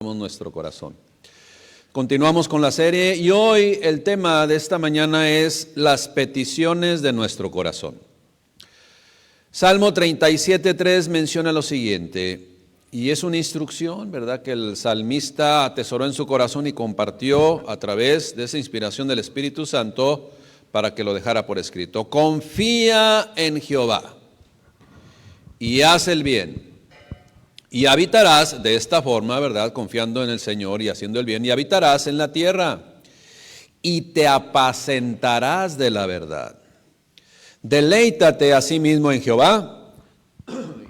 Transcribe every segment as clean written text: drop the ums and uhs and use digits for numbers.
Nuestro corazón. Continuamos con la serie y hoy el tema de esta mañana es las peticiones de nuestro corazón. Salmo 37:3 menciona lo siguiente, y es una instrucción, ¿verdad?, que el salmista atesoró en su corazón y compartió a través de esa inspiración del Espíritu Santo para que lo dejara por escrito. Confía en Jehová y haz el bien. Y habitarás de esta forma, ¿verdad?, confiando en el Señor y haciendo el bien, y habitarás en la tierra, y te apacentarás de la verdad. Deleítate a sí mismo en Jehová,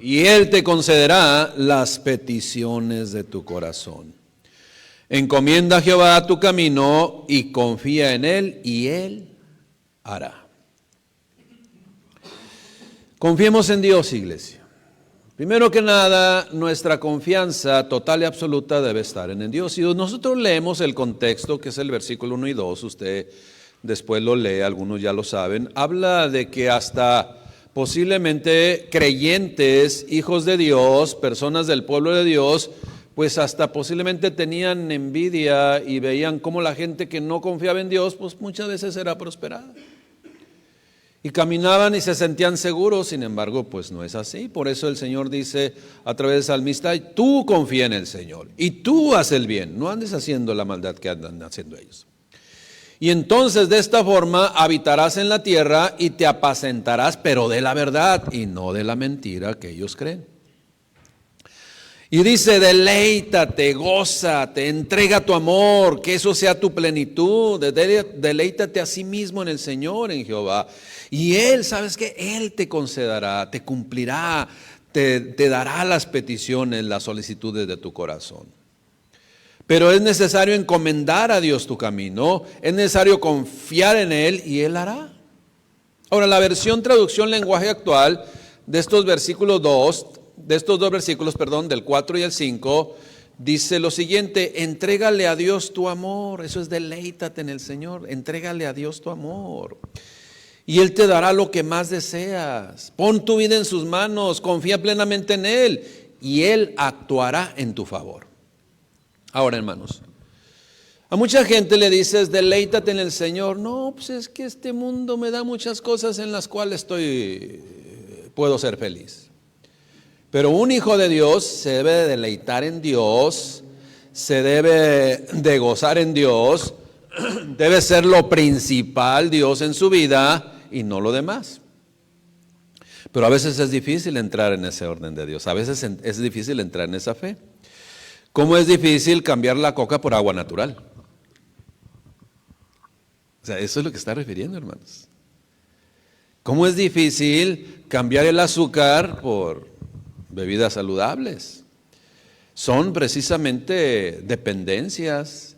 y Él te concederá las peticiones de tu corazón. Encomienda a Jehová tu camino, y confía en Él, y Él hará. Confiemos en Dios, iglesia. Primero que nada, nuestra confianza total y absoluta debe estar en Dios. Si nosotros leemos el contexto, que es el versículo 1 y 2, usted después lo lee, algunos ya lo saben, habla de que hasta posiblemente creyentes, hijos de Dios, personas del pueblo de Dios, pues hasta posiblemente tenían envidia y veían cómo la gente que no confiaba en Dios, pues muchas veces era prosperada. Y caminaban y se sentían seguros, sin embargo, pues no es así. Por eso el Señor dice a través del salmista, tú confía en el Señor y tú haz el bien, no andes haciendo la maldad que andan haciendo ellos. Y entonces de esta forma habitarás en la tierra y te apacentarás, pero de la verdad y no de la mentira que ellos creen. Y dice, deleítate, gózate, entrega tu amor, que eso sea tu plenitud, deleítate a sí mismo en el Señor, en Jehová. Y Él, ¿sabes qué? Él te concederá, te cumplirá, te dará las peticiones, las solicitudes de tu corazón. Pero es necesario encomendar a Dios tu camino, es necesario confiar en Él y Él hará. Ahora, la versión traducción lenguaje actual de estos versículos dos versículos, del 4 y el 5, dice lo siguiente, entrégale a Dios tu amor, eso es deleítate en el Señor, entrégale a Dios tu amor. Y Él te dará lo que más deseas. Pon tu vida en sus manos, confía plenamente en Él y Él actuará en tu favor. Ahora, hermanos, a mucha gente le dices, deleítate en el Señor. No, pues es que este mundo me da muchas cosas en las cuales puedo ser feliz. Pero un hijo de Dios se debe de deleitar en Dios, se debe de gozar en Dios, debe ser lo principal Dios en su vida y no lo demás. Pero a veces es difícil entrar en ese orden de Dios, a veces es difícil entrar en esa fe. ¿Cómo es difícil cambiar la coca por agua natural? O sea, eso es lo que está refiriendo, hermanos. ¿Cómo es difícil cambiar el azúcar por bebidas saludables? Son precisamente dependencias.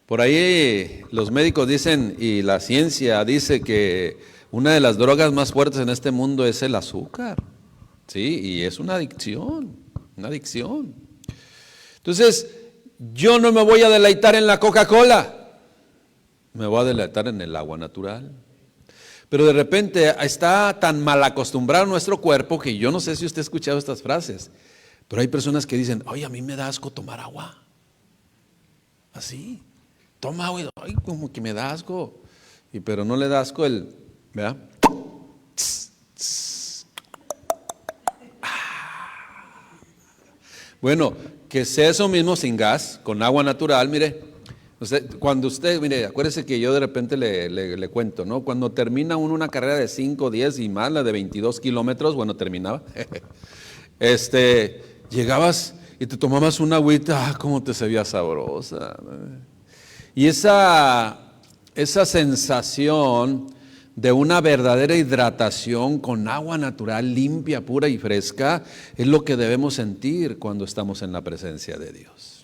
Por ahí los médicos dicen y la ciencia dice que una de las drogas más fuertes en este mundo es el azúcar. Sí, y es una adicción, una adicción. Entonces, yo no me voy a deleitar en la Coca-Cola, me voy a deleitar en el agua natural. Pero de repente está tan mal acostumbrado nuestro cuerpo que yo no sé si usted ha escuchado estas frases, pero hay personas que dicen, oye, a mí me da asco tomar agua. Así, toma agua y ay, como que me da asco. Pero no le da asco ¿verdad? Bueno, que sea eso mismo sin gas, con agua natural, mire. Cuando usted, mire, acuérdese que yo de repente le cuento, ¿no? Cuando termina uno una carrera de 5, 10 y más, la de 22 kilómetros, bueno, terminaba, llegabas y te tomabas una agüita, cómo te se veía sabrosa. Y esa sensación de una verdadera hidratación con agua natural, limpia, pura y fresca, es lo que debemos sentir cuando estamos en la presencia de Dios.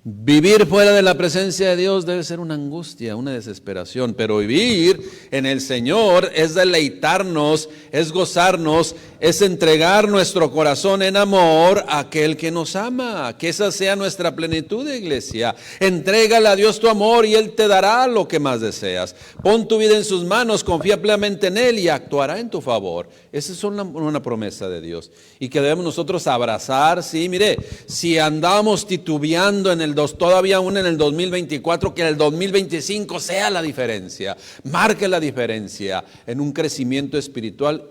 Vivir fuera de la presencia de Dios debe ser una angustia, una desesperación, pero vivir en el Señor es deleitarnos, es gozarnos, es entregar nuestro corazón en amor a aquel que nos ama, que esa sea nuestra plenitud, iglesia. Entrégale a Dios tu amor y Él te dará lo que más deseas. Pon tu vida en sus manos, confía plenamente en Él y actuará en tu favor. Esa es una promesa de Dios y que debemos nosotros abrazar. Sí, mire, si andamos titubeando todavía aún en el 2024, que el 2025 sea la diferencia, marque la diferencia en un crecimiento espiritual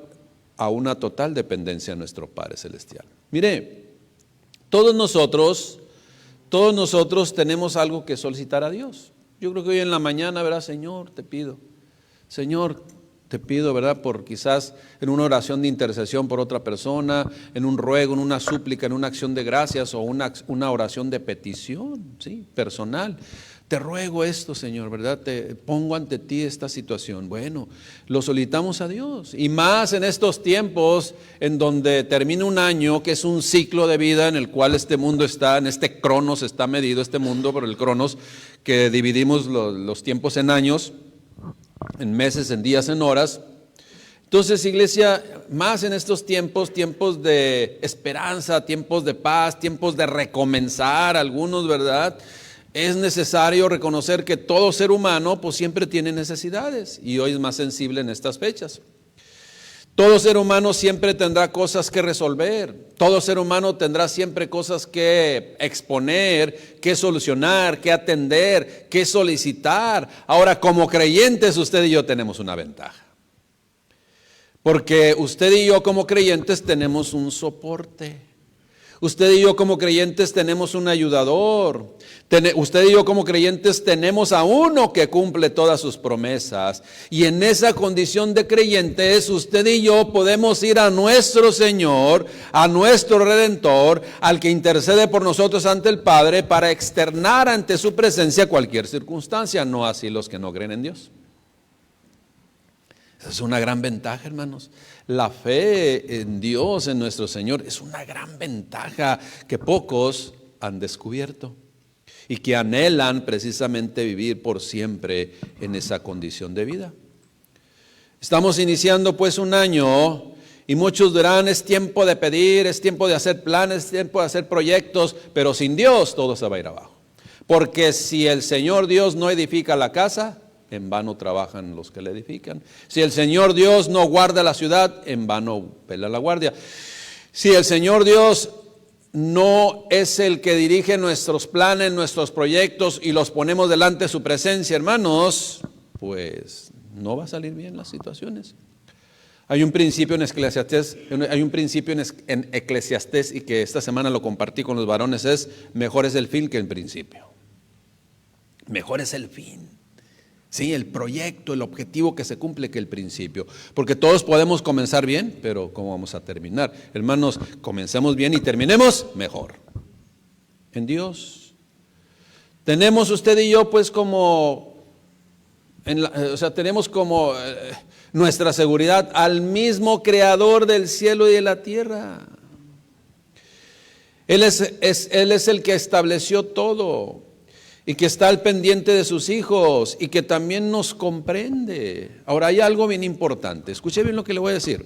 a una total dependencia de nuestro Padre Celestial. Mire, todos nosotros tenemos algo que solicitar a Dios. Yo creo que hoy en la mañana, ¿verdad? Señor, te pido, ¿verdad? Por quizás en una oración de intercesión por otra persona, en un ruego, en una súplica, en una acción de gracias o una oración de petición, ¿sí? Personal. Te ruego esto, Señor, ¿verdad? Te pongo ante ti esta situación. Bueno, lo solicitamos a Dios. Y más en estos tiempos en donde termina un año, que es un ciclo de vida en el cual este mundo está, en este cronos está medido este mundo por el cronos, que dividimos los tiempos en años, en meses, en días, en horas. Entonces, iglesia, más en estos tiempos, tiempos de esperanza, tiempos de paz, tiempos de recomenzar algunos, ¿verdad? Es necesario reconocer que todo ser humano pues siempre tiene necesidades y hoy es más sensible en estas fechas. Todo ser humano siempre tendrá cosas que resolver, todo ser humano tendrá siempre cosas que exponer, que solucionar, que atender, que solicitar. Ahora, como creyentes, usted y yo tenemos una ventaja, porque usted y yo como creyentes tenemos un soporte. Usted y yo como creyentes tenemos un ayudador. Usted y yo como creyentes tenemos a uno que cumple todas sus promesas. Y en esa condición de creyentes, usted y yo podemos ir a nuestro Señor, a nuestro Redentor, al que intercede por nosotros ante el Padre, para externar ante su presencia cualquier circunstancia, no así los que no creen en Dios. Esa es una gran ventaja, hermanos. La fe en Dios, en nuestro Señor, es una gran ventaja que pocos han descubierto y que anhelan precisamente vivir por siempre en esa condición de vida. Estamos iniciando pues un año y muchos dirán, es tiempo de pedir, es tiempo de hacer planes, es tiempo de hacer proyectos, pero sin Dios todo se va a ir abajo. Porque si el Señor Dios no edifica la casa, en vano trabajan los que la edifican. Si el Señor Dios no guarda la ciudad, en vano vela la guardia. Si el Señor Dios no es el que dirige nuestros planes, nuestros proyectos y los ponemos delante de su presencia, hermanos, pues no va a salir bien las situaciones. Hay un principio en Eclesiastés, y que esta semana lo compartí con los varones, es mejor es el fin que el principio. Mejor es el fin. Sí, el proyecto, el objetivo que se cumple que el principio. Porque todos podemos comenzar bien, pero ¿cómo vamos a terminar? Hermanos, comencemos bien y terminemos mejor. En Dios. Tenemos usted y yo pues tenemos como nuestra seguridad al mismo creador del cielo y de la tierra. Él es el que estableció todo. Y que está al pendiente de sus hijos y que también nos comprende. Ahora hay algo bien importante, escuche bien lo que le voy a decir.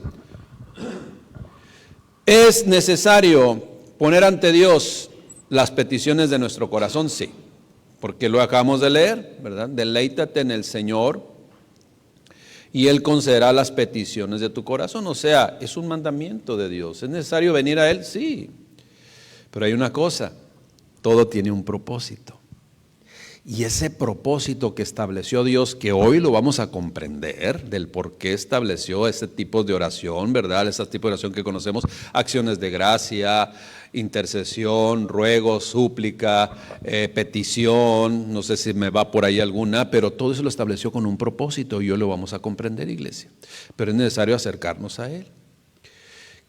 ¿Es necesario poner ante Dios las peticiones de nuestro corazón? Sí, porque lo acabamos de leer, ¿verdad? Deleítate en el Señor y Él concederá las peticiones de tu corazón. O sea, es un mandamiento de Dios. ¿Es necesario venir a Él? Sí, pero hay una cosa, todo tiene un propósito. Y ese propósito que estableció Dios, que hoy lo vamos a comprender, del por qué estableció ese tipo de oración, ¿verdad? Ese tipo de oración que conocemos, acciones de gracia, intercesión, ruego, súplica, petición, no sé si me va por ahí alguna, pero todo eso lo estableció con un propósito y hoy lo vamos a comprender, iglesia. Pero es necesario acercarnos a Él.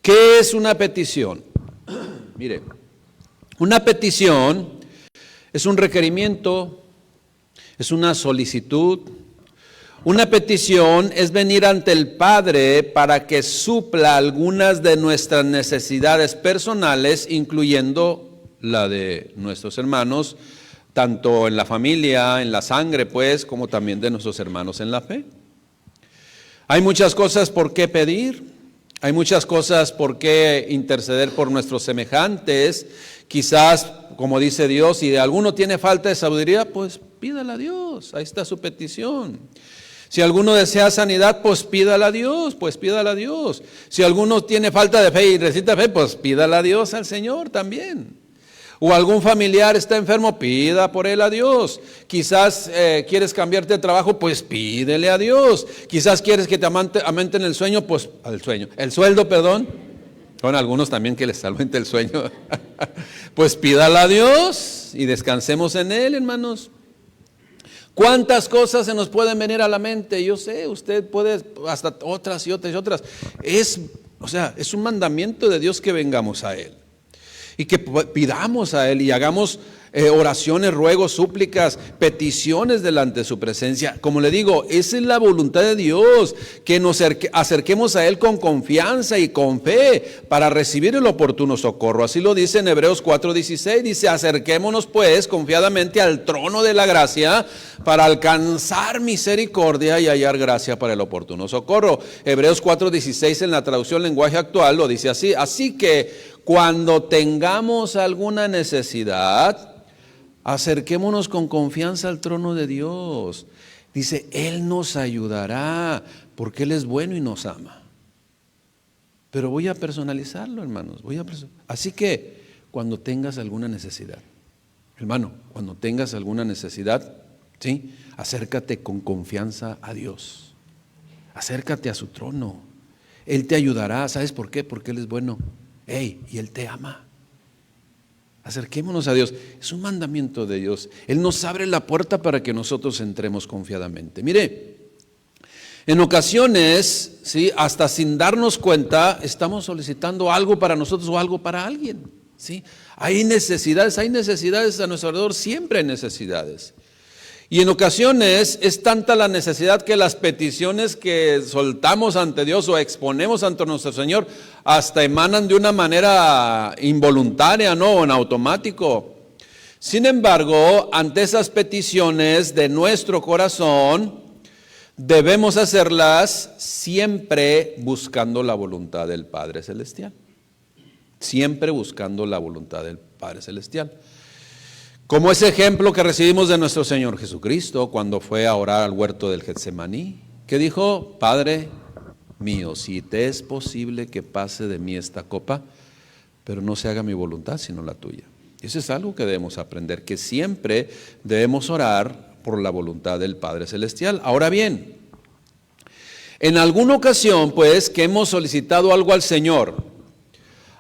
¿Qué es una petición? Mire, una petición es un requerimiento, es una solicitud. Una petición es venir ante el Padre para que supla algunas de nuestras necesidades personales, incluyendo la de nuestros hermanos, tanto en la familia, en la sangre, pues, como también de nuestros hermanos en la fe. Hay muchas cosas por qué pedir, hay muchas cosas por qué interceder por nuestros semejantes. Quizás, como dice Dios, si alguno tiene falta de sabiduría, pues pídala a Dios, ahí está su petición. Si alguno desea sanidad, pues pídala a Dios, Si alguno tiene falta de fe y necesita fe, pues pídala a Dios, al Señor también. O algún familiar está enfermo, pida por él a Dios. Quizás quieres cambiarte de trabajo, pues pídele a Dios. Quizás quieres que te aumenten el sueño, pues el sueldo, perdón. Son algunos también que les aumente el sueño. Pues pídala a Dios y descansemos en Él, hermanos. ¿Cuántas cosas se nos pueden venir a la mente? Yo sé, usted puede hasta otras y otras y otras. Es un mandamiento de Dios que vengamos a Él. Y que pidamos a Él y hagamos oraciones, ruegos, súplicas, peticiones delante de su presencia. Como le digo, esa es la voluntad de Dios, que nos acerquemos a Él con confianza y con fe para recibir el oportuno socorro. Así lo dice en Hebreos 4:16, dice: acerquémonos pues confiadamente al trono de la gracia para alcanzar misericordia y hallar gracia para el oportuno socorro. Hebreos 4:16 en la traducción lenguaje actual lo dice así: así que cuando tengamos alguna necesidad, acerquémonos con confianza al trono de Dios. Dice, Él nos ayudará porque Él es bueno y nos ama. Pero voy a personalizarlo, hermanos. Así que cuando tengas alguna necesidad, hermano, cuando tengas alguna necesidad, ¿sí? Acércate con confianza a Dios. Acércate a su trono. Él te ayudará. ¿Sabes por qué? Porque Él es bueno. Y Él te ama. Acerquémonos a Dios. Es un mandamiento de Dios. Él nos abre la puerta para que nosotros entremos confiadamente. Mire, en ocasiones, ¿sí?, hasta sin darnos cuenta, estamos solicitando algo para nosotros o algo para alguien, ¿sí? Hay necesidades a nuestro alrededor, siempre hay necesidades. Y en ocasiones es tanta la necesidad que las peticiones que soltamos ante Dios o exponemos ante nuestro Señor hasta emanan de una manera involuntaria, ¿no? O en automático. Sin embargo, ante esas peticiones de nuestro corazón, debemos hacerlas siempre buscando la voluntad del Padre Celestial. Siempre buscando la voluntad del Padre Celestial. Como ese ejemplo que recibimos de nuestro Señor Jesucristo cuando fue a orar al huerto del Getsemaní, que dijo: Padre mío, si te es posible que pase de mí esta copa, pero no se haga mi voluntad sino la tuya. Y eso es algo que debemos aprender, que siempre debemos orar por la voluntad del Padre Celestial. Ahora bien, en alguna ocasión, pues, que hemos solicitado algo al Señor,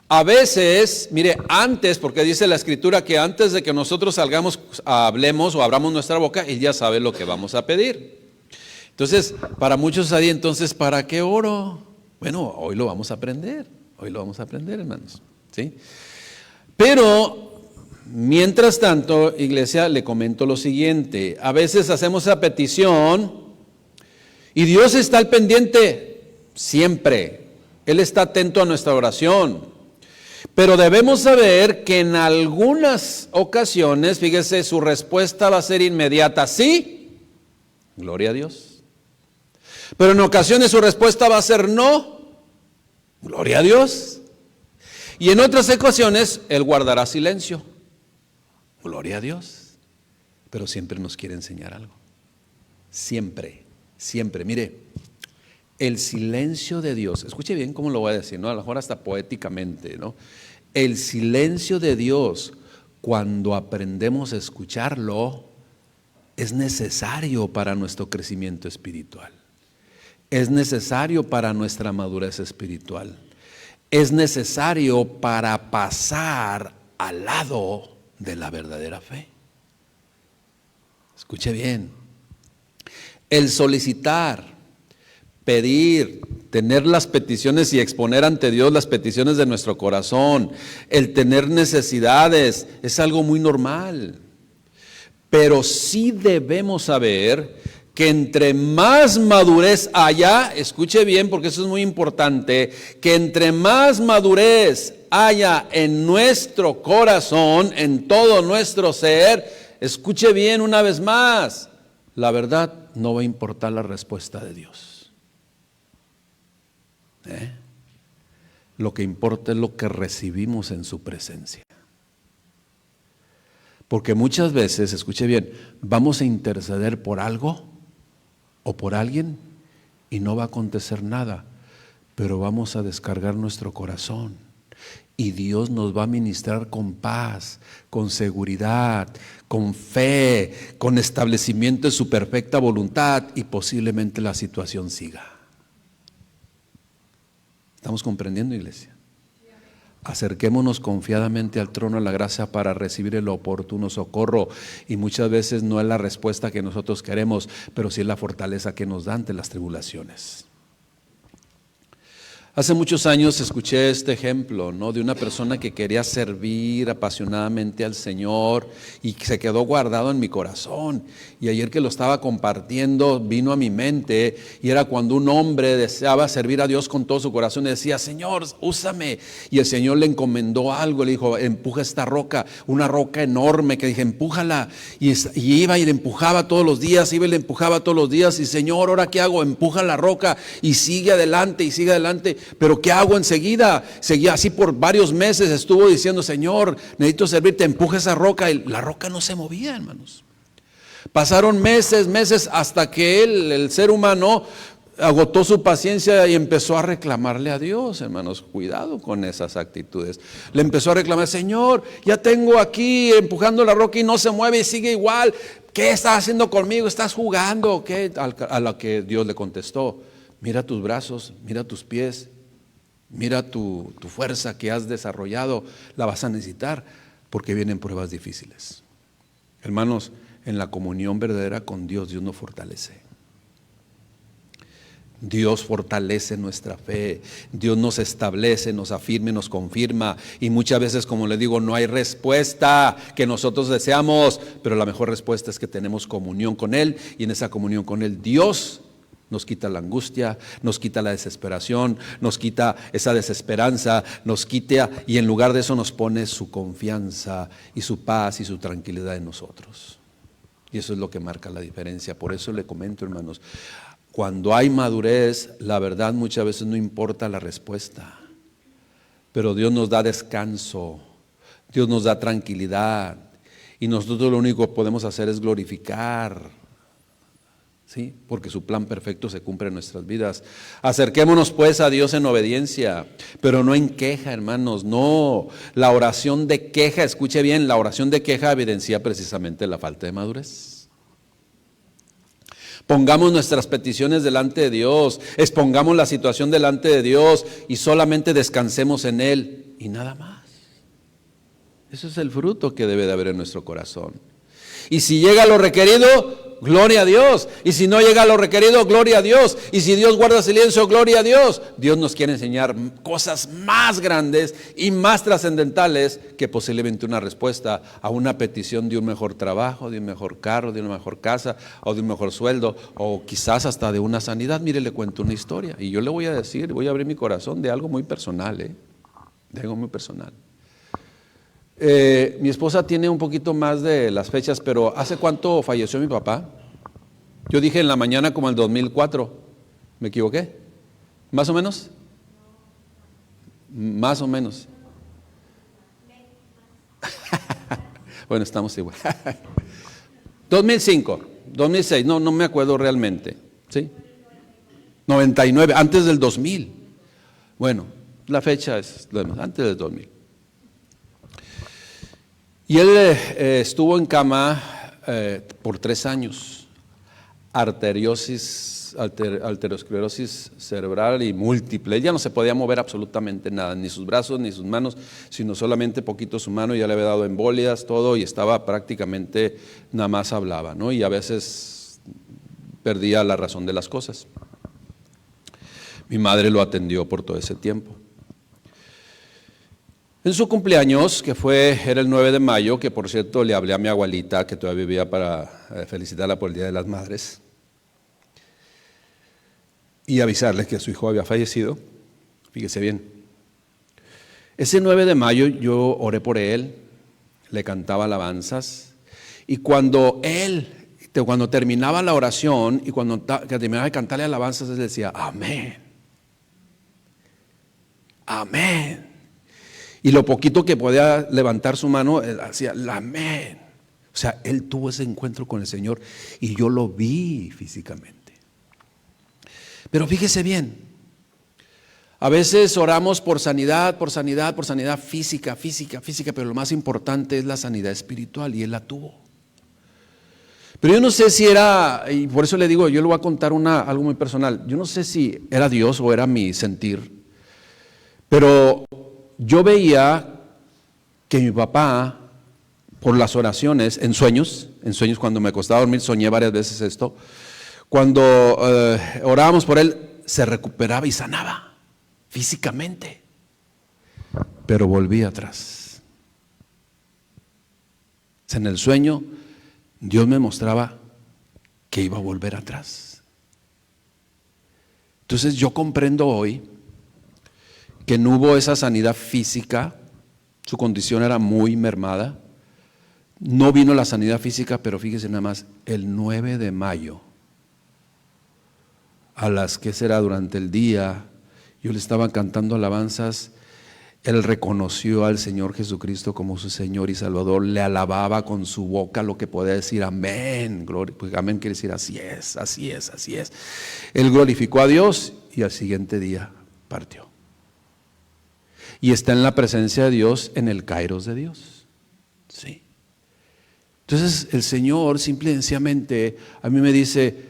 a veces, mire, antes, porque dice la Escritura que antes de que nosotros salgamos, hablemos o abramos nuestra boca, Él ya sabe lo que vamos a pedir. Entonces, para muchos ahí, entonces, ¿para qué oro? Bueno, hoy lo vamos a aprender, hermanos, ¿sí? Pero, mientras tanto, iglesia, le comento lo siguiente: a veces hacemos esa petición y Dios está al pendiente siempre. Él está atento a nuestra oración. Pero debemos saber que en algunas ocasiones, fíjese, su respuesta va a ser inmediata. Sí, gloria a Dios. Pero en ocasiones su respuesta va a ser no, gloria a Dios. Y en otras ocasiones Él guardará silencio, gloria a Dios. Pero siempre nos quiere enseñar algo. Siempre. Mire, el silencio de Dios, escuche bien cómo lo voy a decir, ¿no? A lo mejor hasta poéticamente, ¿no? El silencio de Dios, cuando aprendemos a escucharlo, es necesario para nuestro crecimiento espiritual. Es necesario para nuestra madurez espiritual. Es necesario para pasar al lado de la verdadera fe. Escuche bien. El solicitar, pedir, tener las peticiones y exponer ante Dios las peticiones de nuestro corazón, el tener necesidades, es algo muy normal. Pero sí debemos saber que entre más madurez haya, escuche bien porque eso es muy importante, que entre más madurez haya en nuestro corazón, en todo nuestro ser, Escuche bien una vez más. La verdad no va a importar la respuesta de Dios. Lo que importa es lo que recibimos en su presencia. Porque muchas veces, escuche bien, vamos a interceder por algo o por alguien y no va a acontecer nada, pero vamos a descargar nuestro corazón y Dios nos va a ministrar con paz, con seguridad, con fe, con establecimiento de su perfecta voluntad y posiblemente la situación siga. ¿Estamos comprendiendo, iglesia? Acerquémonos confiadamente al trono de la gracia para recibir el oportuno socorro, y muchas veces no es la respuesta que nosotros queremos, pero sí es la fortaleza que nos da ante las tribulaciones. Hace muchos años escuché este ejemplo, ¿no?, de una persona que quería servir apasionadamente al Señor y se quedó guardado en mi corazón. Y ayer que lo estaba compartiendo vino a mi mente, y era cuando un hombre deseaba servir a Dios con todo su corazón y decía: Señor, úsame. Y el Señor le encomendó algo, le dijo: empuja esta roca, una roca enorme, que dije: empújala. Y iba y le empujaba todos los días, y Señor, ¿ahora qué hago? Empuja la roca y sigue adelante y sigue adelante. Pero ¿qué hago enseguida? Seguía así por varios meses, estuvo diciendo: Señor, necesito servirte, empuja esa roca. Y la roca no se movía, hermanos. Pasaron meses hasta que el ser humano agotó su paciencia y empezó a reclamarle a Dios. Hermanos, cuidado con esas actitudes. Le empezó a reclamar: Señor, ya tengo aquí empujando la roca y no se mueve y sigue igual. ¿Qué estás haciendo conmigo? ¿Estás jugando? ¿Qué? A lo que Dios le contestó: mira tus brazos, mira tus pies, mira tu fuerza que has desarrollado, la vas a necesitar porque vienen pruebas difíciles. Hermanos, en la comunión verdadera con Dios, Dios nos fortalece. Dios fortalece nuestra fe, Dios nos establece, nos afirma, nos confirma. Y muchas veces, como les digo, no hay respuesta que nosotros deseamos, pero la mejor respuesta es que tenemos comunión con Él, y en esa comunión con Él, Dios nos quita la angustia, nos quita la desesperación, nos quita esa desesperanza, nos quita, y en lugar de eso nos pone su confianza y su paz y su tranquilidad en nosotros. Y eso es lo que marca la diferencia. Por eso le comento, hermanos, cuando hay madurez, la verdad muchas veces no importa la respuesta, pero Dios nos da descanso, Dios nos da tranquilidad, y nosotros lo único que podemos hacer es glorificar, ¿sí?, porque su plan perfecto se cumple en nuestras vidas. Acerquémonos pues a Dios en obediencia, pero no en queja, hermanos. No, la oración de queja, escuche bien, la oración de queja evidencia precisamente la falta de madurez. Pongamos nuestras peticiones delante de Dios, expongamos la situación delante de Dios y solamente descansemos en Él y nada más. Ese es el fruto que debe de haber en nuestro corazón. Y si llega lo requerido, gloria a Dios. Y si no llega lo requerido, gloria a Dios. Y si Dios guarda silencio, gloria a Dios. Dios nos quiere enseñar cosas más grandes y más trascendentales que posiblemente una respuesta a una petición de un mejor trabajo, de un mejor carro, de una mejor casa, o de un mejor sueldo, o quizás hasta de una sanidad. Mire, le cuento una historia y yo le voy a decir, voy a abrir mi corazón de algo muy personal, de algo muy personal. Mi esposa tiene un poquito más de las fechas, pero ¿hace cuánto falleció mi papá? Yo dije en la mañana como el 2004. ¿Me equivoqué? ¿Más o menos? Más o menos. Bueno, estamos igual. 2005, 2006, no me acuerdo realmente. ¿Sí? 99, antes del 2000. Bueno, la fecha es antes del 2000. Y él estuvo en cama por 3 años, arteriosclerosis cerebral y múltiple. Ya no se podía mover absolutamente nada, ni sus brazos ni sus manos, sino solamente poquito su mano. Ya le había dado embolias, todo, y estaba prácticamente, nada más hablaba, ¿no? Y a veces perdía la razón de las cosas. Mi madre lo atendió por todo ese tiempo. En su cumpleaños, que era el 9 de mayo, que por cierto le hablé a mi abuelita, que todavía vivía, para felicitarla por el Día de las Madres, y avisarle que su hijo había fallecido. Fíjese bien. Ese 9 de mayo yo oré por él, le cantaba alabanzas, Y cuando terminaba la oración y cuando terminaba de cantarle alabanzas, él decía, amén, amén. Y lo poquito que podía levantar su mano, él hacía, amén. O sea, él tuvo ese encuentro con el Señor y yo lo vi físicamente. Pero fíjese bien, a veces oramos por sanidad física, pero lo más importante es la sanidad espiritual y él la tuvo. Pero yo no sé si era, y por eso le digo, yo le voy a contar algo muy personal, yo no sé si era Dios o era mi sentir, pero yo veía que mi papá, por las oraciones, en sueños cuando me acostaba a dormir, soñé varias veces esto, cuando orábamos por él, se recuperaba y sanaba físicamente, pero volvía atrás. En el sueño, Dios me mostraba que iba a volver atrás. Entonces yo comprendo hoy que no hubo esa sanidad física, su condición era muy mermada, no vino la sanidad física, pero fíjese nada más, el 9 de mayo, a las que será durante el día, yo le estaba cantando alabanzas, él reconoció al Señor Jesucristo como su Señor y Salvador, le alababa con su boca lo que podía decir amén, gloria, pues amén quiere decir así es, así es, así es. Él glorificó a Dios y al siguiente día partió. Y está en la presencia de Dios, en el kairos de Dios. Sí. Entonces el Señor simple y sencillamente a mí me dice,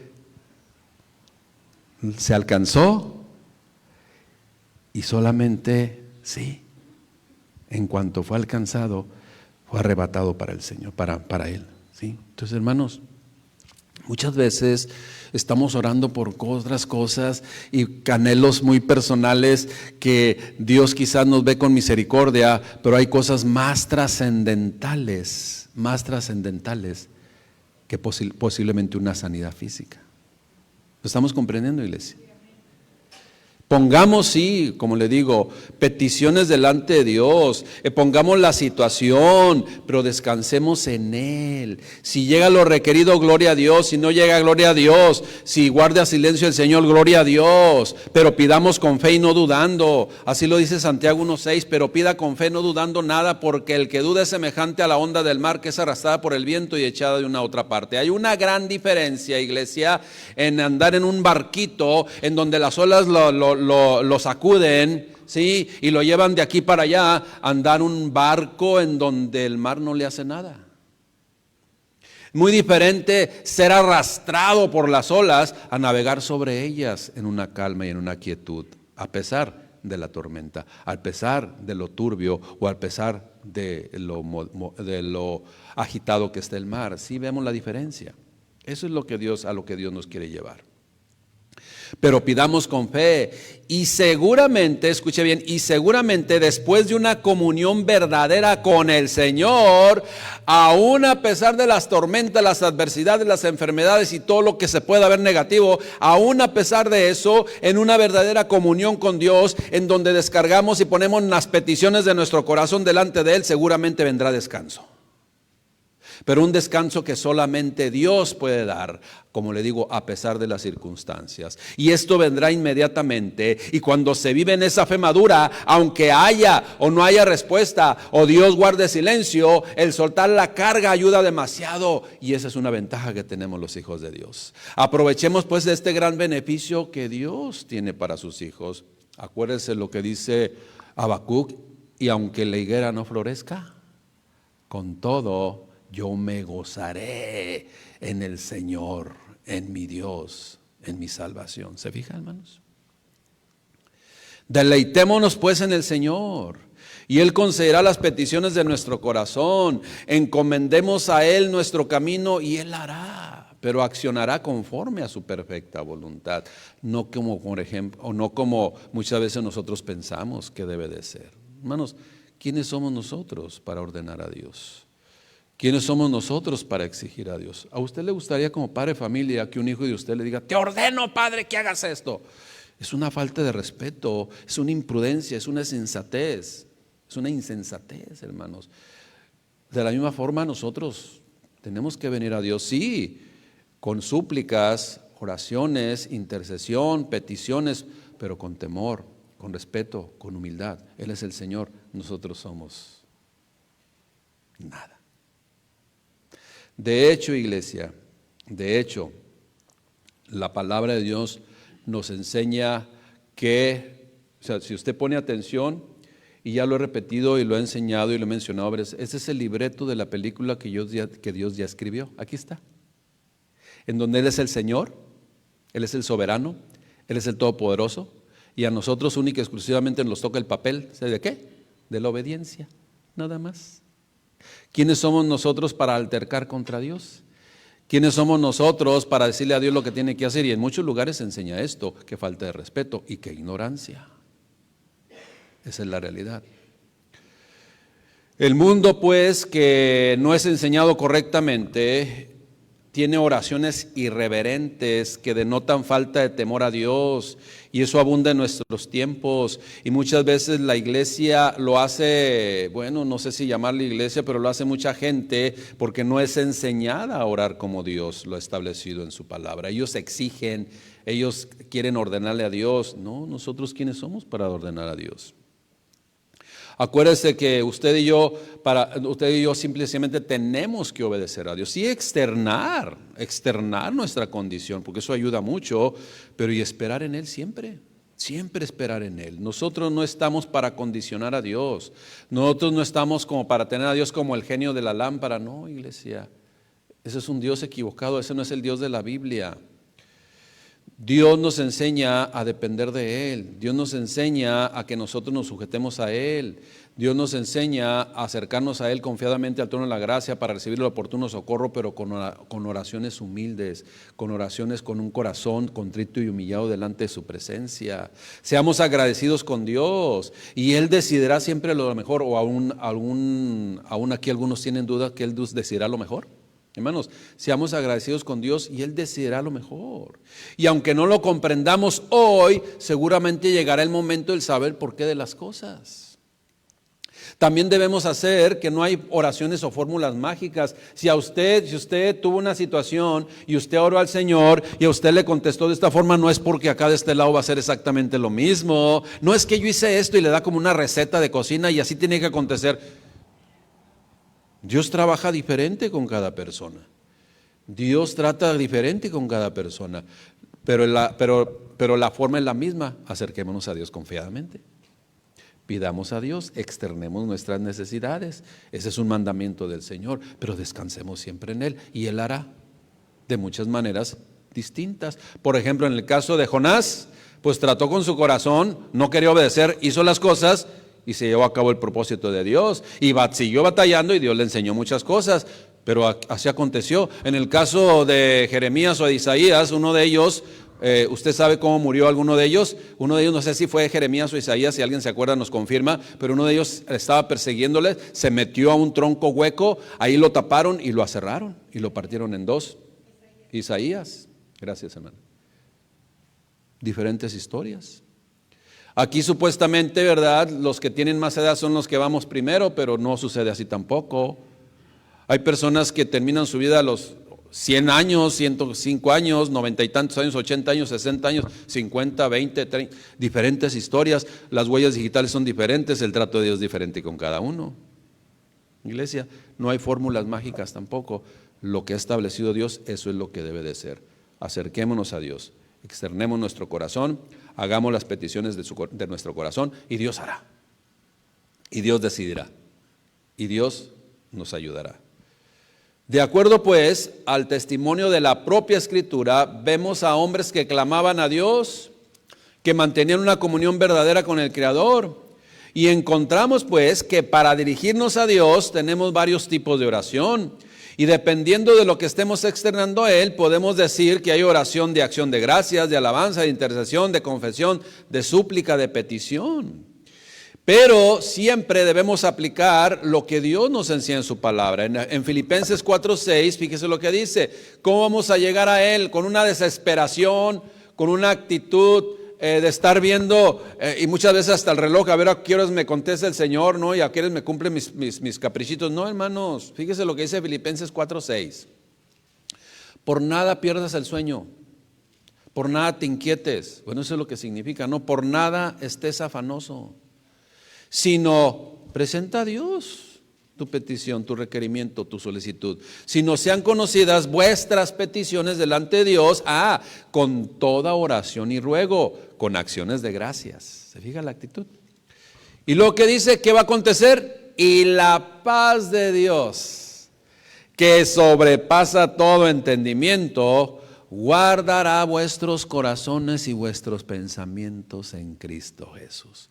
se alcanzó y solamente sí. En cuanto fue alcanzado, fue arrebatado para el Señor, para Él. ¿Sí? Entonces, hermanos, muchas veces estamos orando por otras cosas y anhelos muy personales que Dios quizás nos ve con misericordia, pero hay cosas más trascendentales que posiblemente una sanidad física. ¿Lo estamos comprendiendo, iglesia? Pongamos, sí, como le digo, peticiones delante de Dios, pongamos la situación, pero descansemos en Él. Si llega lo requerido, gloria a Dios; si no llega, gloria a Dios; si guarda silencio el Señor, gloria a Dios, pero pidamos con fe y no dudando. Así lo dice Santiago 1:6, pero pida con fe no dudando nada, porque el que duda es semejante a la onda del mar que es arrastrada por el viento y echada de una a otra parte. Hay una gran diferencia, iglesia, en andar en un barquito en donde las olas lo sacuden, ¿sí? Y lo llevan de aquí para allá, andar un barco en donde el mar no le hace nada. Muy diferente ser arrastrado por las olas a navegar sobre ellas en una calma y en una quietud, a pesar de la tormenta, a pesar de lo turbio o a pesar de lo agitado que está el mar. Sí vemos la diferencia. Eso es a lo que Dios nos quiere llevar. Pero pidamos con fe y seguramente, escuche bien, y seguramente después de una comunión verdadera con el Señor, aún a pesar de las tormentas, las adversidades, las enfermedades y todo lo que se pueda ver negativo, aún a pesar de eso, en una verdadera comunión con Dios, en donde descargamos y ponemos las peticiones de nuestro corazón delante de Él, seguramente vendrá descanso. Pero un descanso que solamente Dios puede dar, como le digo, a pesar de las circunstancias. Y esto vendrá inmediatamente. Y cuando se vive en esa fe madura, aunque haya o no haya respuesta, o Dios guarde silencio, el soltar la carga ayuda demasiado. Y esa es una ventaja que tenemos los hijos de Dios. Aprovechemos pues de este gran beneficio que Dios tiene para sus hijos. Acuérdense lo que dice Habacuc: y aunque la higuera no florezca, con todo yo me gozaré en el Señor, en mi Dios, en mi salvación. ¿Se fijan, hermanos? Deleitémonos pues en el Señor, y Él concederá las peticiones de nuestro corazón. Encomendemos a Él nuestro camino y Él hará, pero accionará conforme a su perfecta voluntad, no como, por ejemplo, o no como muchas veces nosotros pensamos que debe de ser. Hermanos, ¿quiénes somos nosotros para ordenar a Dios? ¿Quiénes somos nosotros para exigir a Dios? ¿A usted le gustaría, como padre de familia, que un hijo de usted le diga: te ordeno, padre, que hagas esto? Es una falta de respeto, es una imprudencia, es una insensatez, hermanos. De la misma forma nosotros Tenemos que venir a Dios, sí, con súplicas, oraciones, intercesión, peticiones, pero con temor, con respeto, con humildad. Él es el Señor, nosotros somos nada. De hecho, iglesia, de hecho, la palabra de Dios nos enseña que, o sea, si usted pone atención, y ya lo he repetido y lo he enseñado y lo he mencionado, ese es el libreto de la película que Dios ya escribió. Aquí está. En donde Él es el Señor, Él es el soberano, Él es el todopoderoso, y a nosotros única y exclusivamente nos toca el papel, ¿de qué? De la obediencia, nada más. ¿Quiénes somos nosotros para altercar contra Dios? ¿Quiénes somos nosotros para decirle a Dios lo que tiene que hacer? Y en muchos lugares se enseña esto, que falta de respeto y que ignorancia. Esa es la realidad. El mundo, pues, que no es enseñado correctamente, tiene oraciones irreverentes que denotan falta de temor a Dios, y eso abunda en nuestros tiempos, y muchas veces la iglesia lo hace, bueno, no sé si llamarle iglesia, pero lo hace mucha gente porque no es enseñada a orar como Dios lo ha establecido en su palabra. Ellos exigen, ellos quieren ordenarle a Dios. No, nosotros ¿quiénes somos para ordenar a Dios? Acuérdese que usted y yo simplemente tenemos que obedecer a Dios. Sí, externar nuestra condición, porque eso ayuda mucho, pero y esperar en Él siempre esperar en Él. Nosotros no estamos para condicionar a Dios. Nosotros no estamos como para tener a Dios como el genio de la lámpara. No, iglesia, ese es un Dios equivocado, ese no es el Dios de la Biblia. Dios nos enseña a depender de Él. Dios nos enseña a que nosotros nos sujetemos a Él. Dios nos enseña a acercarnos a Él confiadamente al trono de la gracia para recibir el oportuno socorro, pero con oraciones humildes, con oraciones con un corazón contrito y humillado delante de su presencia. Seamos agradecidos con Dios y Él decidirá siempre lo mejor. O aún aquí algunos tienen dudas que Él decidirá lo mejor. Hermanos, seamos agradecidos con Dios y Él decidirá lo mejor. Y aunque no lo comprendamos hoy, seguramente llegará el momento del saber por qué de las cosas. También debemos hacer que no hay oraciones o fórmulas mágicas. Si usted tuvo una situación y usted oró al Señor y a usted le contestó de esta forma, no es porque acá de este lado va a ser exactamente lo mismo. No es que yo hice esto y le da como una receta de cocina y así tiene que acontecer. Dios trabaja diferente con cada persona. Dios trata diferente con cada persona. Pero la forma es la misma. Acerquémonos a Dios confiadamente. Pidamos a Dios, externemos nuestras necesidades. Ese es un mandamiento del Señor. Pero descansemos siempre en Él. Y Él hará de muchas maneras distintas. Por ejemplo, en el caso de Jonás, pues trató con su corazón, no quería obedecer, hizo las cosas y se llevó a cabo el propósito de Dios. Y siguió batallando y Dios le enseñó muchas cosas. Pero así aconteció. En el caso de Jeremías o de Isaías, uno de ellos, usted sabe cómo murió alguno de ellos. Uno de ellos, no sé si fue Jeremías o Isaías, si alguien se acuerda nos confirma, pero uno de ellos estaba persiguiéndole, se metió a un tronco hueco, ahí lo taparon y lo aserraron y lo partieron en dos. Isaías, gracias hermano. Diferentes historias. Aquí supuestamente, ¿verdad? Los que tienen más edad son los que vamos primero, pero no sucede así tampoco. Hay personas que terminan su vida a los 100 años, 105 años, 90 y tantos años, 80 años, 60 años, 50, 20, 30, diferentes historias. Las huellas digitales son diferentes, el trato de Dios es diferente con cada uno. Iglesia, no hay fórmulas mágicas tampoco. Lo que ha establecido Dios, eso es lo que debe de ser. Acerquémonos a Dios, externemos nuestro corazón, hagamos las peticiones de nuestro corazón y Dios hará. Y Dios decidirá. Y Dios nos ayudará. De acuerdo pues al testimonio de la propia Escritura, vemos a hombres que clamaban a Dios, que mantenían una comunión verdadera con el Creador. Y encontramos pues que para dirigirnos a Dios tenemos varios tipos de oración. Y dependiendo de lo que estemos externando a Él, podemos decir que hay oración de acción de gracias, de alabanza, de intercesión, de confesión, de súplica, de petición. Pero siempre debemos aplicar lo que Dios nos enseña en su palabra. En Filipenses 4:6, fíjese lo que dice. ¿Cómo vamos a llegar a Él? Con una desesperación, con una actitud de estar viendo, y muchas veces hasta el reloj, a ver a qué horas me contesta el Señor, ¿no? Y a qué horas me cumple mis caprichitos. No, hermanos, fíjese lo que dice Filipenses 4:6. Por nada pierdas el sueño, por nada te inquietes. Bueno, eso es lo que significa, no por nada estés afanoso, sino presenta a Dios tu petición, tu requerimiento, tu solicitud. Si no sean conocidas vuestras peticiones delante de Dios, con toda oración y ruego, con acciones de gracias. ¿Se fija la actitud? Y lo que dice, ¿qué va a acontecer? Y la paz de Dios, que sobrepasa todo entendimiento, guardará vuestros corazones y vuestros pensamientos en Cristo Jesús.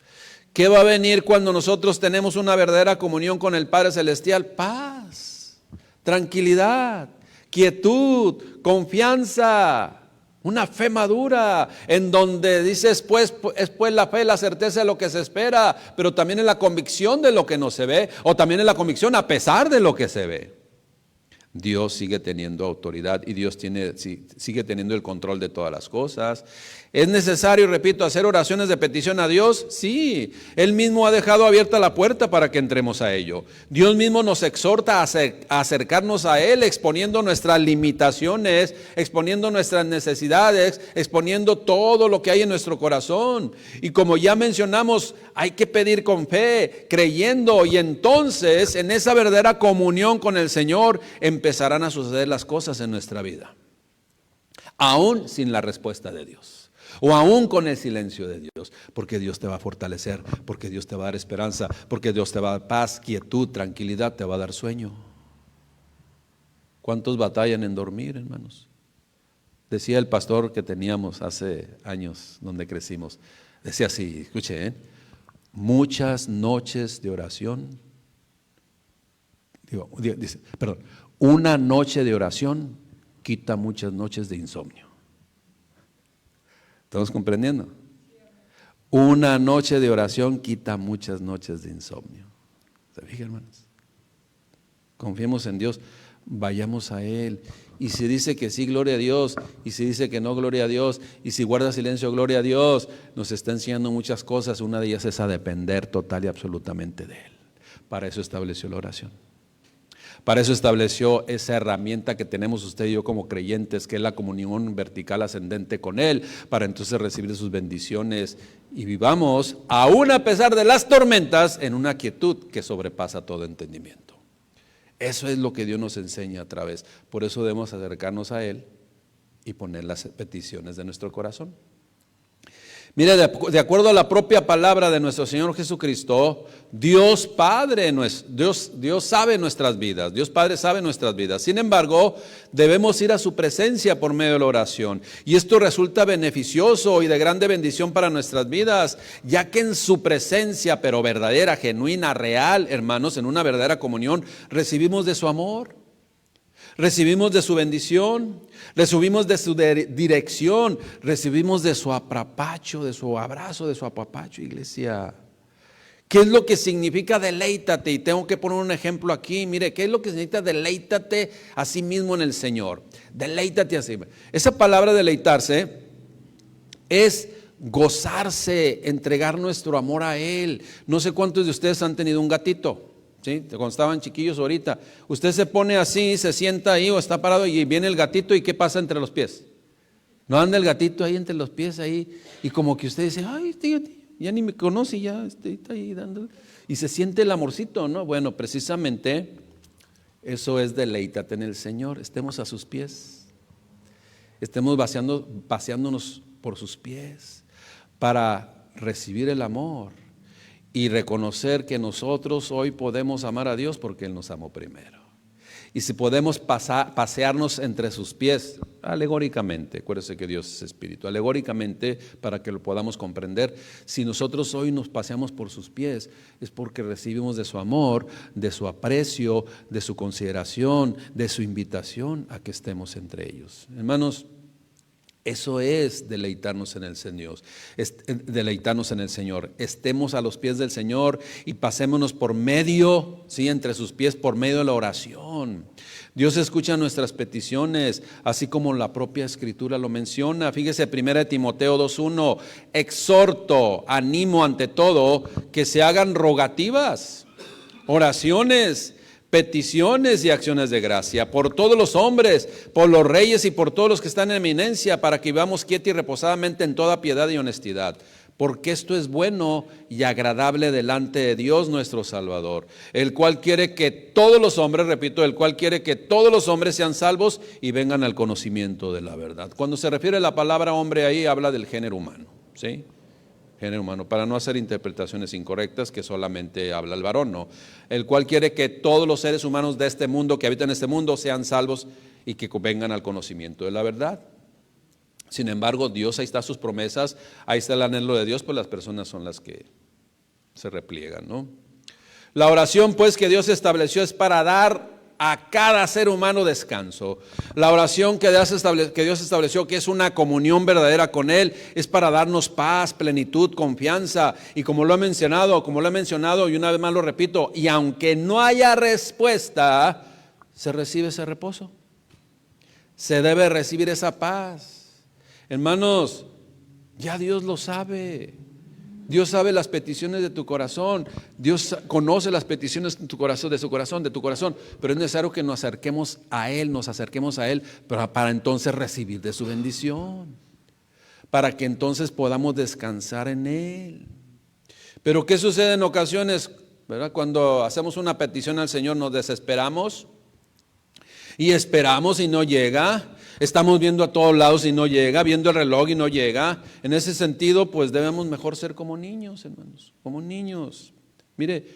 ¿Qué va a venir cuando nosotros tenemos una verdadera comunión con el Padre Celestial? Paz, tranquilidad, quietud, confianza, una fe madura, en donde dices, pues la fe, la certeza de lo que se espera, pero también en la convicción de lo que no se ve, o también en la convicción a pesar de lo que se ve. Dios sigue teniendo autoridad y Dios sigue teniendo el control de todas las cosas. ¿Es necesario, repito, hacer oraciones de petición a Dios? Sí, Él mismo ha dejado abierta la puerta para que entremos a ello. Dios mismo nos exhorta a acercarnos a Él, exponiendo nuestras limitaciones, exponiendo nuestras necesidades, exponiendo todo lo que hay en nuestro corazón. Y como ya mencionamos, hay que pedir con fe, creyendo, y entonces en esa verdadera comunión con el Señor empezarán a suceder las cosas en nuestra vida, aún sin la respuesta de Dios. O aún con el silencio de Dios, porque Dios te va a fortalecer, porque Dios te va a dar esperanza, porque Dios te va a dar paz, quietud, tranquilidad, te va a dar sueño. ¿Cuántos batallan en dormir, hermanos? Decía el pastor que teníamos hace años, donde crecimos, decía así, escuche, muchas noches de oración, una noche de oración quita muchas noches de insomnio. ¿Estamos comprendiendo? Una noche de oración quita muchas noches de insomnio. ¿Se fijan, hermanos? Confiemos en Dios, vayamos a Él. Y si dice que sí, gloria a Dios. Y si dice que no, gloria a Dios. Y si guarda silencio, gloria a Dios. Nos está enseñando muchas cosas. Una de ellas es a depender total y absolutamente de Él. Para eso estableció la oración. Para eso estableció esa herramienta que tenemos usted y yo como creyentes, que es la comunión vertical ascendente con Él, para entonces recibir sus bendiciones y vivamos, aún a pesar de las tormentas, en una quietud que sobrepasa todo entendimiento. Eso es lo que Dios nos enseña a través. Por eso debemos acercarnos a Él y poner las peticiones de nuestro corazón. Mire, de acuerdo a la propia palabra de nuestro Señor Jesucristo, Dios Padre, Dios sabe nuestras vidas, Dios Padre sabe nuestras vidas. Sin embargo, debemos ir a su presencia por medio de la oración. Y esto resulta beneficioso y de grande bendición para nuestras vidas, ya que en su presencia, pero verdadera, genuina, real, hermanos, en una verdadera comunión, recibimos de su amor. Recibimos de su bendición, recibimos de su dirección, recibimos de su apapacho, de su abrazo, de su apapacho, iglesia. ¿Qué es lo que significa deleítate? Y tengo que poner un ejemplo aquí. Mire, ¿qué es lo que significa deleítate a sí mismo en el Señor? Deleítate así. Esa palabra deleitarse es gozarse, entregar nuestro amor a Él. No sé cuántos de ustedes han tenido un gatito. ¿Sí? Cuando estaban chiquillos ahorita, usted se pone así, se sienta ahí o está parado y viene el gatito y ¿qué pasa entre los pies? No anda el gatito ahí entre los pies ahí y como que usted dice, ay, tío, ya ni me conoce, ya está ahí dando, y se siente el amorcito, ¿no? Bueno, precisamente eso es deleítate en el Señor, estemos a sus pies, estemos paseándonos por sus pies para recibir el amor. Y reconocer que nosotros hoy podemos amar a Dios porque Él nos amó primero. Y si podemos pasearnos entre sus pies, alegóricamente, acuérdese que Dios es espíritu, alegóricamente para que lo podamos comprender, si nosotros hoy nos paseamos por sus pies, es porque recibimos de su amor, de su aprecio, de su consideración, de su invitación a que estemos entre ellos. Hermanos, Eso es deleitarnos en el Señor, deleitarnos en el Señor. Estemos a los pies del Señor y pasémonos por medio, sí, entre sus pies, por medio de la oración. Dios escucha nuestras peticiones, así como la propia Escritura lo menciona. Fíjese, 1 Timoteo 2:1, exhorto, animo ante todo que se hagan rogativas, oraciones, peticiones y acciones de gracia por todos los hombres, por los reyes y por todos los que están en eminencia, para que vivamos quieta y reposadamente en toda piedad y honestidad. Porque esto es bueno y agradable delante de Dios nuestro Salvador, el cual quiere que todos los hombres, repito, el cual quiere que todos los hombres sean salvos y vengan al conocimiento de la verdad. Cuando se refiere a la palabra hombre ahí, habla del género humano, ¿sí? Género humano, para no hacer interpretaciones incorrectas que solamente habla el varón, no. El cual quiere que todos los seres humanos de este mundo, que habitan en este mundo, sean salvos y que vengan al conocimiento de la verdad. Sin embargo, Dios, ahí está sus promesas, ahí está el anhelo de Dios, pues las personas son las que se repliegan, ¿no? La oración, pues, que Dios estableció es para dar a cada ser humano descanso. La oración que Dios estableció, que es una comunión verdadera con Él, es para darnos paz, plenitud, confianza. Y como lo he mencionado y una vez más lo repito, y aunque no haya respuesta, se recibe ese reposo. Se debe recibir esa paz. Hermanos, ya Dios lo sabe. Dios sabe las peticiones de tu corazón. Dios conoce las peticiones de tu corazón, de tu corazón. Pero es necesario que nos acerquemos a Él, para entonces recibir de su bendición. Para que entonces podamos descansar en Él. Pero ¿qué sucede en ocasiones? ¿Verdad? Cuando hacemos una petición al Señor, nos desesperamos y esperamos y no llega. Estamos viendo a todos lados y no llega, viendo el reloj y no llega. En ese sentido, pues debemos mejor ser como niños, hermanos, como niños. Mire,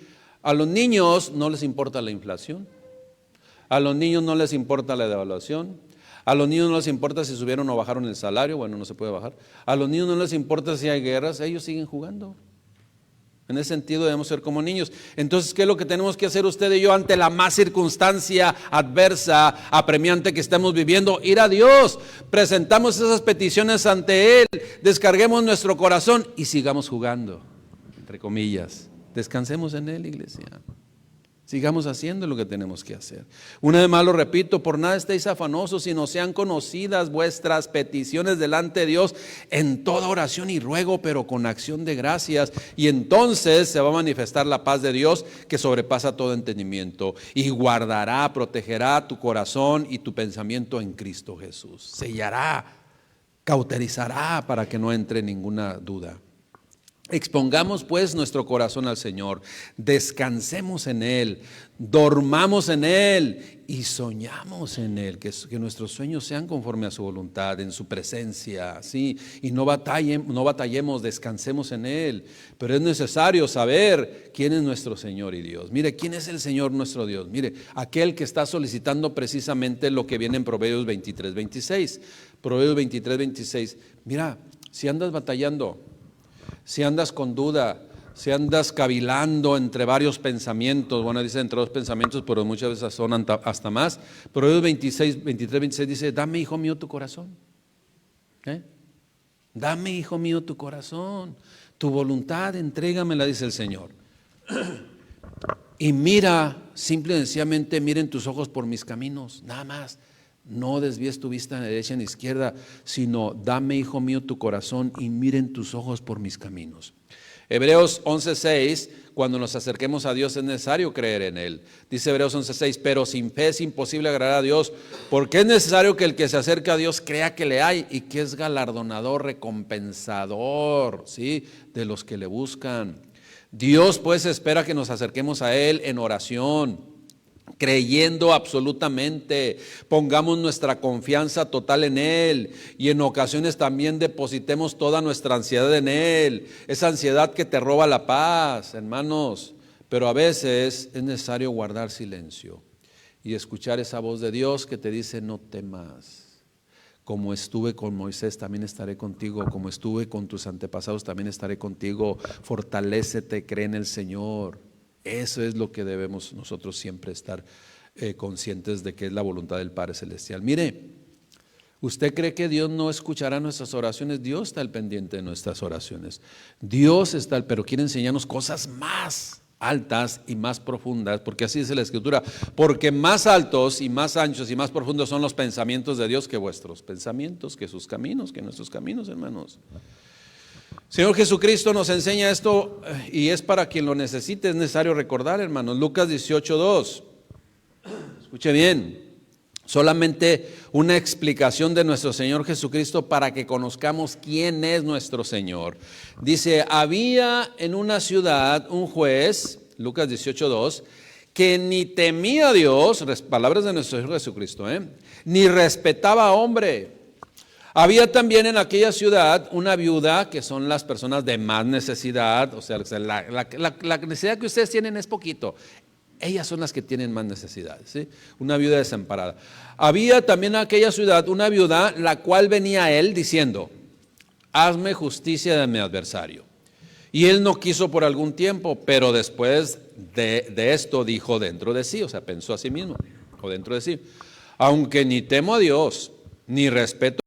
a los niños no les importa la inflación, a los niños no les importa la devaluación, a los niños no les importa si subieron o bajaron el salario, bueno, no se puede bajar. A los niños no les importa si hay guerras, ellos siguen jugando. En ese sentido debemos ser como niños. Entonces, ¿qué es lo que tenemos que hacer usted y yo ante la más circunstancia adversa, apremiante que estamos viviendo? Ir a Dios, presentamos esas peticiones ante Él, descarguemos nuestro corazón y sigamos jugando, entre comillas. Descansemos en Él, iglesia. Sigamos haciendo lo que tenemos que hacer. Una vez más lo repito, por nada estéis afanosos, sino sean conocidas vuestras peticiones delante de Dios en toda oración y ruego, pero con acción de gracias. Y entonces se va a manifestar la paz de Dios que sobrepasa todo entendimiento y guardará, protegerá tu corazón y tu pensamiento en Cristo Jesús. Sellará, cauterizará para que no entre ninguna duda. Expongamos pues nuestro corazón al Señor, descansemos en Él, dormamos en Él y soñamos en Él, que nuestros sueños sean conforme a su voluntad, en su presencia, ¿sí? Y no batallemos, descansemos en Él. Pero es necesario saber quién es nuestro Señor y Dios. Mire, ¿quién es el Señor nuestro Dios? Mire, aquel que está solicitando precisamente lo que viene en Proverbios 23:26. Proverbios 23:26. Mira, si andas batallando, si andas con duda, si andas cavilando entre varios pensamientos, bueno, dice entre dos pensamientos, pero muchas veces son hasta más. Proverbios 23:26 dice, dame, hijo mío, tu corazón. Dame, hijo mío, tu corazón, tu voluntad, entrégamela, dice el Señor. Y mira, simple y sencillamente, miren tus ojos por mis caminos, nada más. No desvíes tu vista a derecha ni izquierda, sino dame, hijo mío, tu corazón y miren tus ojos por mis caminos. Hebreos 11:6, cuando nos acerquemos a Dios es necesario creer en Él. Dice Hebreos 11:6, pero sin fe es imposible agradar a Dios, porque es necesario que el que se acerca a Dios crea que le hay y que es galardonador, recompensador, ¿sí?, de los que le buscan. Dios pues espera que nos acerquemos a Él en oración, creyendo absolutamente, pongamos nuestra confianza total en Él y en ocasiones también depositemos toda nuestra ansiedad en Él, esa ansiedad que te roba la paz, hermanos. Pero a veces es necesario guardar silencio y escuchar esa voz de Dios que te dice, no temas. Como estuve con Moisés, también estaré contigo. Como estuve con tus antepasados, también estaré contigo. Fortalécete, cree en el Señor. Eso es lo que debemos nosotros siempre estar conscientes de que es la voluntad del Padre Celestial. Mire, ¿Usted cree que Dios no escuchará nuestras oraciones? Dios está al pendiente de nuestras oraciones. Dios está, pero quiere enseñarnos cosas más altas y más profundas, porque así dice la Escritura, porque más altos y más anchos y más profundos son los pensamientos de Dios que vuestros pensamientos, que sus caminos, que nuestros caminos, hermanos. Señor Jesucristo nos enseña esto y es para quien lo necesite, es necesario recordar, hermanos. Lucas 18:2. Escuche bien, solamente una explicación de nuestro Señor Jesucristo para que conozcamos quién es nuestro Señor. Dice, había en una ciudad un juez, Lucas 18:2, que ni temía a Dios, palabras de nuestro Señor Jesucristo, ni respetaba a hombre. Había también en aquella ciudad una viuda, que son las personas de más necesidad, o sea, la necesidad que ustedes tienen es poquito. Ellas son las que tienen más necesidades, ¿sí? Una viuda desamparada. Había también en aquella ciudad una viuda, la cual venía a él diciendo, hazme justicia de mi adversario. Y él no quiso por algún tiempo, pero después de esto dijo dentro de sí, o sea, pensó a sí mismo, o dentro de sí, aunque ni temo a Dios, ni respeto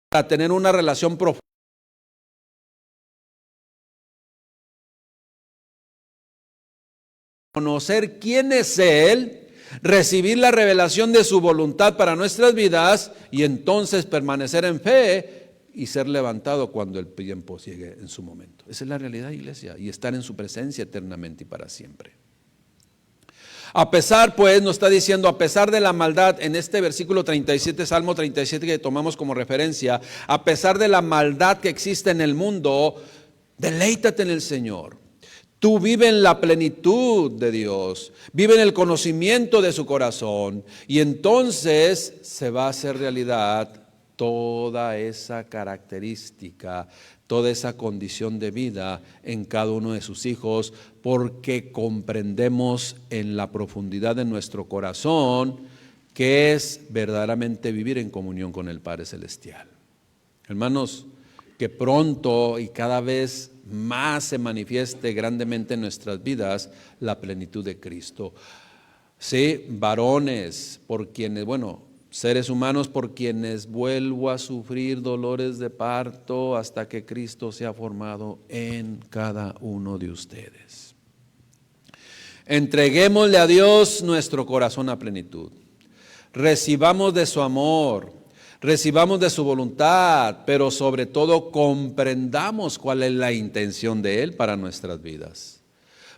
para tener una relación profunda. Conocer quién es Él recibir la revelación de su voluntad para nuestras vidas y entonces permanecer en fe y ser levantado cuando el tiempo llegue en su momento. Esa es la realidad, iglesia, y estar en su presencia eternamente y para siempre. A pesar, pues, nos está diciendo, a pesar de la maldad, en este versículo 37, Salmo 37 que tomamos como referencia, a pesar de la maldad que existe en el mundo, deleítate en el Señor. Tú vive en la plenitud de Dios, vive en el conocimiento de su corazón y entonces se va a hacer realidad toda esa característica, toda esa condición de vida en cada uno de sus hijos, porque comprendemos en la profundidad de nuestro corazón que es verdaderamente vivir en comunión con el Padre Celestial. Hermanos, que pronto y cada vez más se manifieste grandemente en nuestras vidas la plenitud de Cristo. Sí, varones, por quienes, seres humanos por quienes vuelvo a sufrir dolores de parto hasta que Cristo sea formado en cada uno de ustedes. Entreguémosle a Dios nuestro corazón a plenitud. Recibamos de su amor, recibamos de su voluntad, pero sobre todo comprendamos cuál es la intención de Él para nuestras vidas.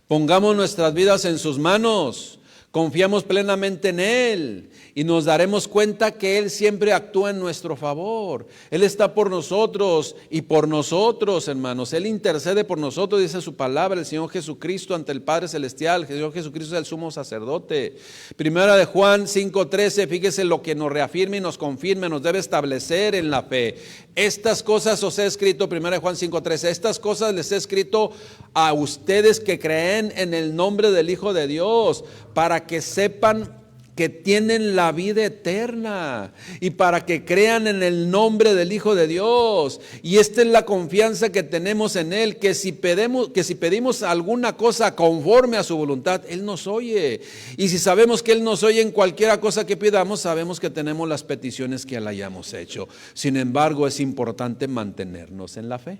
Pongamos nuestras vidas en sus manos, confiamos plenamente en Él y nos daremos cuenta que Él siempre actúa en nuestro favor. Él está por nosotros y por nosotros, hermanos. Él intercede por nosotros, dice su palabra, el Señor Jesucristo ante el Padre Celestial. El Señor Jesucristo es el sumo sacerdote. Primera de Juan 5:13, fíjese lo que nos reafirma y nos confirma, nos debe establecer en la fe. Estas cosas os he escrito, Primera de Juan 5:13, estas cosas les he escrito a ustedes que creen en el nombre del Hijo de Dios, para que sepan que tienen la vida eterna y para que crean en el nombre del Hijo de Dios. Y esta es la confianza que tenemos en Él, que si pedimos alguna cosa conforme a su voluntad, Él nos oye. Y si sabemos que Él nos oye en cualquier cosa que pidamos, sabemos que tenemos las peticiones que le hayamos hecho. Sin embargo, es importante mantenernos en la fe,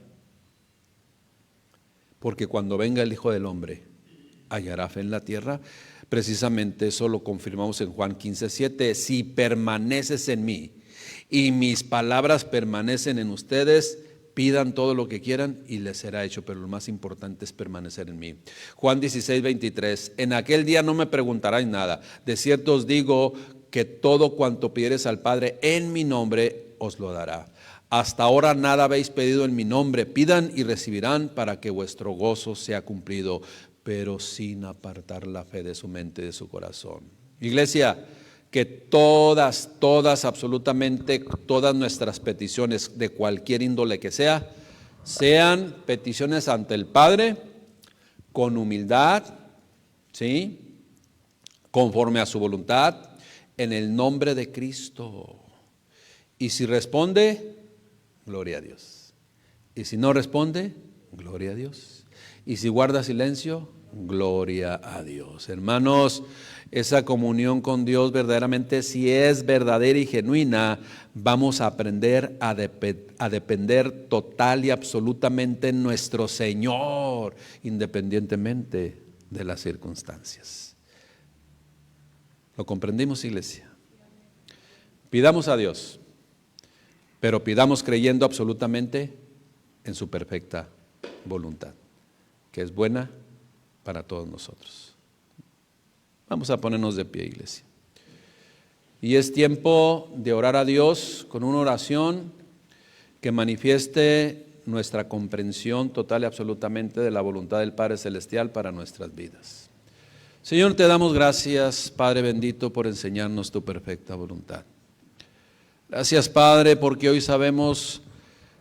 porque cuando venga el Hijo del Hombre, hallará fe en la tierra. Precisamente eso lo confirmamos en Juan 15:7. Si permaneces en mí y mis palabras permanecen en ustedes, pidan todo lo que quieran y les será hecho, pero lo más importante es permanecer en mí. Juan 16:23. En aquel día no me preguntaráis nada. De cierto os digo que todo cuanto pidiereis al Padre en mi nombre os lo dará. Hasta ahora nada habéis pedido en mi nombre. Pidan y recibirán para que vuestro gozo sea cumplido, pero sin apartar la fe de su mente y de su corazón. Iglesia, que todas, absolutamente todas nuestras peticiones de cualquier índole que sean peticiones ante el Padre con humildad, ¿sí? Conforme a su voluntad, en el nombre de Cristo. Y si responde, gloria a Dios. Y si no responde, gloria a Dios. Y si guarda silencio, gloria a Dios. Hermanos, esa comunión con Dios verdaderamente, si es verdadera y genuina, vamos a aprender a depender total y absolutamente en nuestro Señor, independientemente de las circunstancias. ¿Lo comprendimos, iglesia? Pidamos a Dios, pero pidamos creyendo absolutamente en su perfecta voluntad, que es buena para todos nosotros. Vamos a ponernos de pie, iglesia. Y es tiempo de orar a Dios con una oración que manifieste nuestra comprensión total y absolutamente de la voluntad del Padre Celestial para nuestras vidas. Señor, te damos gracias, Padre bendito, por enseñarnos tu perfecta voluntad. Gracias, Padre, porque hoy sabemos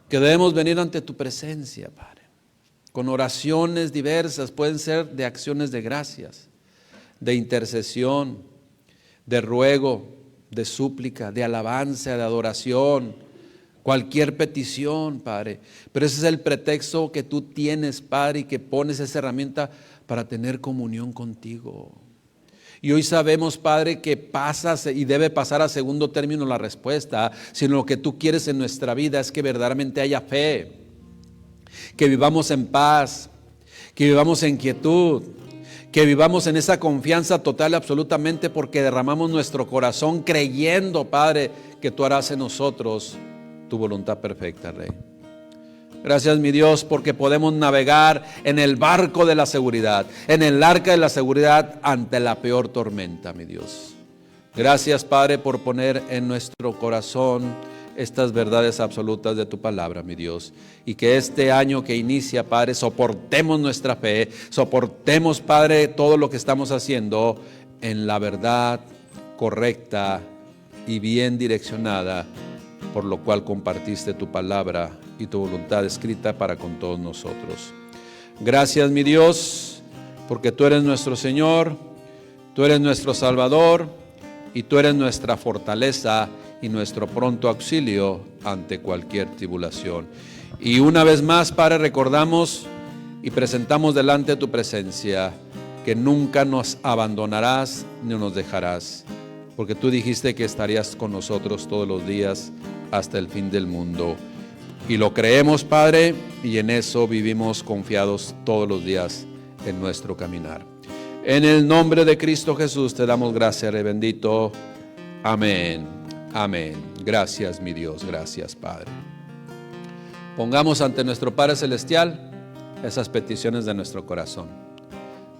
que debemos venir ante tu presencia, Padre, con oraciones diversas, pueden ser de acciones de gracias, de intercesión, de ruego, de súplica, de alabanza, de adoración, cualquier petición, Padre. Pero ese es el pretexto que tú tienes, Padre, y que pones esa herramienta para tener comunión contigo. Y hoy sabemos, Padre, que pasa y debe pasar a segundo término la respuesta, sino lo que tú quieres en nuestra vida es que verdaderamente haya fe, que vivamos en paz, que vivamos en quietud, Que vivamos en esa confianza total absolutamente porque derramamos nuestro corazón creyendo, Padre, que tú harás en nosotros tu voluntad perfecta, Rey. Gracias, mi Dios, porque podemos navegar en el barco de la seguridad, en el arca de la seguridad ante la peor tormenta, mi Dios. Gracias, Padre, por poner en nuestro corazón estas verdades absolutas de tu palabra, mi Dios. Y que este año que inicia, Padre, soportemos nuestra fe, soportemos, Padre, todo lo que estamos haciendo en la verdad correcta y bien direccionada, por lo cual compartiste tu palabra y tu voluntad escrita para con todos nosotros. Gracias, mi Dios, porque tú eres nuestro Señor, tú eres nuestro Salvador y tú eres nuestra fortaleza y nuestro pronto auxilio ante cualquier tribulación. Y una vez más, Padre, recordamos y presentamos delante de tu presencia que nunca nos abandonarás ni nos dejarás, porque tú dijiste que estarías con nosotros todos los días hasta el fin del mundo. Y lo creemos, Padre, y en eso vivimos confiados todos los días en nuestro caminar. En el nombre de Cristo Jesús te damos gracias, Rey bendito. Amén. Amén. Gracias, mi Dios. Gracias, Padre. Pongamos ante nuestro Padre Celestial esas peticiones de nuestro corazón,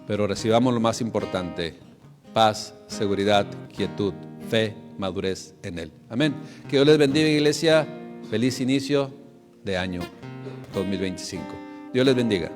pero recibamos lo más importante: paz, seguridad, quietud, fe, madurez en Él. Amén. Que Dios les bendiga, iglesia. Feliz inicio de año 2025. Dios les bendiga.